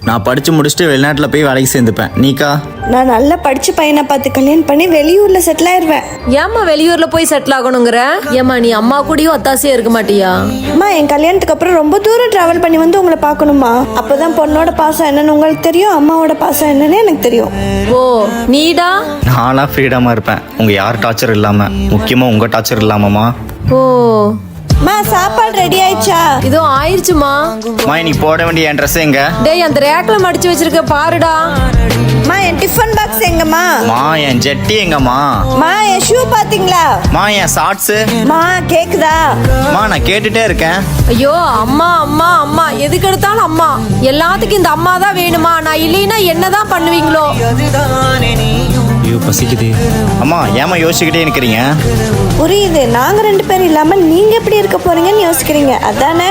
நான் படிச்சு முடிச்சுட்டு வெளிநாட்டில் போய் வேலைக்கு சேர்ந்துப்பேன். நீக்கா? நான் நல்லா படிச்ச பையனை பார்த்து கல்யாணம் பண்ணி வெளியூர்ல செட்டில் ஆயிருவேன். ஏம்மா வெளியூர்ல போய் செட்டில் ஆகணுங்கிற? ஏம்மா நீ அம்மா கூடயும் ஒத்தாசையா இருக்க மாட்டியா? அம்மா என் கல்யாணத்துக்கு அப்புறம் ரொம்ப தூரம் டிராவல் பண்ணி வந்து உங்களை பார்க்கணுமா? அப்பதான் பொண்ணோட பாசம் என்னன்னு உங்களுக்கு தெரியும், அம்மாவோட பாசம் என்னன்னு எனக்கு தெரியும். ஓ நீடா? நான்லாம் ஃப்ரீடமாக இருப்பேன், உங்கள் யார் டார்ச்சர் இல்லாமல், முக்கியமாக உங்கள் டார்ச்சர் இல்லாமம்மா. ஓ அம்மா சாப்பாடு ரெடி ஆயிடுச்சா? இதோ ஆயிடுச்சுமா. அம்மா நீ போட வேண்டிய என் ட்ரெஸ் எங்க? டேய் அந்த ரேக்ல மடிச்சு வச்சிருக்க பாருடா. அம்மா என் டிஃபன் பாக்ஸ் எங்கம்மா? மா என் ஜெட்டி எங்கம்மா? அம்மா என் ஷூ பாத்தீங்களா? மா என் ஷார்ட்ஸு? அம்மா கேக்குதா? மா நான் கேட்டுட்டே இருக்கேன். ஐயோ அம்மா அம்மா அம்மா எதுக்கு எடுத்தாலும் அம்மா. எல்லாத்துக்கும் இந்த அம்மா தான் வேணுமா? நான் இல்லைன்னா என்னதான் பண்ணுவீங்களோ? ஐயோ பசிக்குது. அம்மா ஏமா யோசிச்சுக்கிட்டே இருக்கிறீங்க? புரியுது, நாங்க 2 பேரும் இல்லாம நீங்க எப்படி இருக்க போறீங்கன்னு யோசிக்கிறீங்க, அதானே?